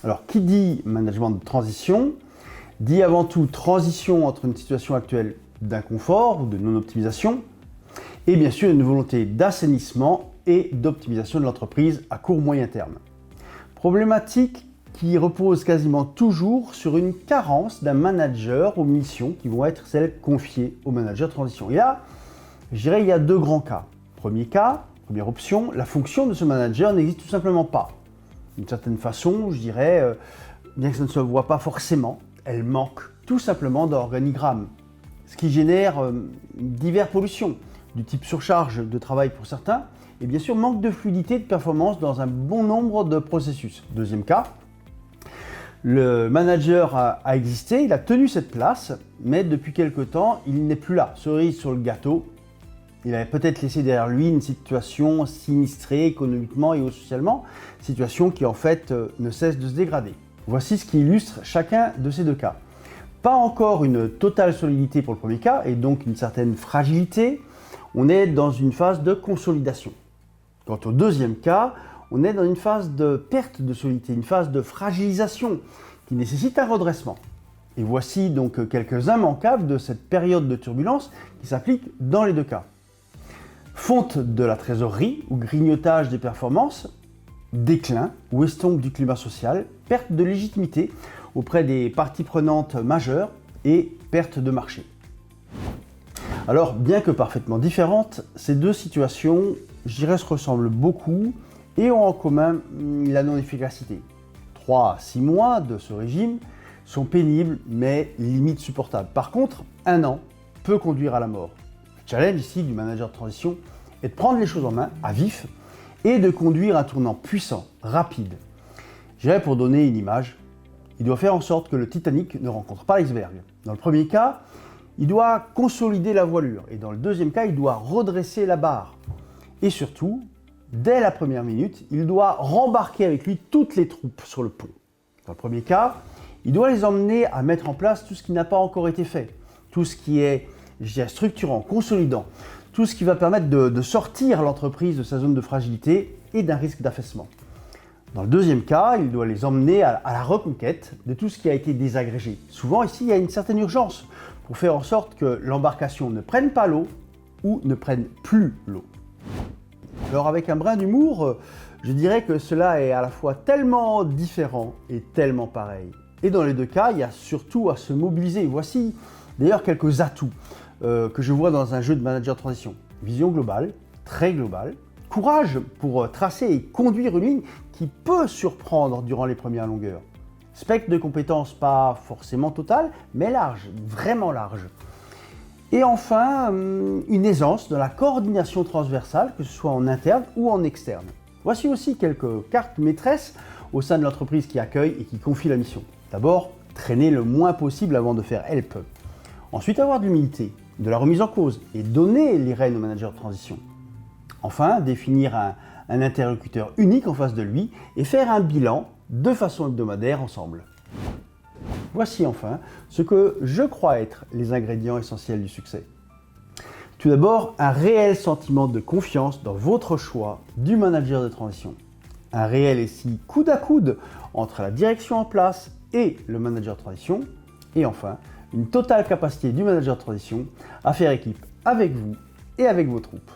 Alors, qui dit management de transition, dit avant tout transition entre une situation actuelle d'inconfort ou de non-optimisation, et bien sûr une volonté d'assainissement et d'optimisation de l'entreprise à court-moyen terme. Problématique qui repose quasiment toujours sur une carence d'un manager aux missions qui vont être celles confiées au manager de transition. Et là, je dirais il y a deux grands cas. Premier cas, première option, la fonction de ce manager n'existe tout simplement pas. D'une certaine façon, je dirais, bien que ça ne se voit pas forcément, elle manque tout simplement d'organigramme, ce qui génère diverses pollutions, du type surcharge de travail pour certains, et bien sûr manque de fluidité de performance dans un bon nombre de processus. Deuxième cas, le manager a existé, il a tenu cette place, mais depuis quelque temps, il n'est plus là. Cerise sur le gâteau, il avait peut-être laissé derrière lui une situation sinistrée économiquement et socialement, situation qui en fait ne cesse de se dégrader. Voici ce qui illustre chacun de ces deux cas. Pas encore une totale solidité pour le premier cas et donc une certaine fragilité, on est dans une phase de consolidation. Quant au deuxième cas, on est dans une phase de perte de solidité, une phase de fragilisation qui nécessite un redressement. Et voici donc quelques immanquables de cette période de turbulence qui s'applique dans les deux cas. Fonte de la trésorerie ou grignotage des performances, déclin ou estompe du climat social, perte de légitimité auprès des parties prenantes majeures et perte de marché. Alors, bien que parfaitement différentes, ces deux situations, je dirais, se ressemblent beaucoup et ont en commun la non-efficacité. 3 à 6 mois de ce régime sont pénibles mais limite supportables. Par contre, 1 an peut conduire à la mort. Le challenge ici du manager de transition est de prendre les choses en main à vif et de conduire un tournant puissant, rapide. Je dirais pour donner une image, il doit faire en sorte que le Titanic ne rencontre pas l'iceberg. Dans le premier cas, il doit consolider la voilure et dans le deuxième cas, il doit redresser la barre. Et surtout, dès la première minute, il doit rembarquer avec lui toutes les troupes sur le pont. Dans le premier cas, il doit les emmener à mettre en place tout ce qui n'a pas encore été fait, tout ce qui est, je dirais, structurant, consolidant, tout ce qui va permettre de sortir l'entreprise de sa zone de fragilité et d'un risque d'affaissement. Dans le deuxième cas, il doit les emmener à la reconquête de tout ce qui a été désagrégé. Souvent ici, il y a une certaine urgence pour faire en sorte que l'embarcation ne prenne pas l'eau ou ne prenne plus l'eau. Alors avec un brin d'humour, je dirais que cela est à la fois tellement différent et tellement pareil. Et dans les deux cas, il y a surtout à se mobiliser. Voici d'ailleurs quelques atouts que je vois dans un jeu de manager de transition. Vision globale, très globale, courage pour tracer et conduire une ligne qui peut surprendre durant les premières longueurs. Spectre de compétences pas forcément total, mais large, vraiment large. Et enfin, une aisance dans la coordination transversale, que ce soit en interne ou en externe. Voici aussi quelques cartes maîtresses au sein de l'entreprise qui accueille et qui confie la mission. D'abord, traîner le moins possible avant de faire help. Ensuite, avoir de l'humilité, de la remise en cause et donner les rênes au manager de transition. Enfin, définir un interlocuteur unique en face de lui et faire un bilan de façon hebdomadaire ensemble. Voici enfin ce que je crois être les ingrédients essentiels du succès. Tout d'abord, un réel sentiment de confiance dans votre choix du manager de transition. Un réel ici coude à coude entre la direction en place et le manager de transition. Et enfin, une totale capacité du manager de transition à faire équipe avec vous et avec vos troupes.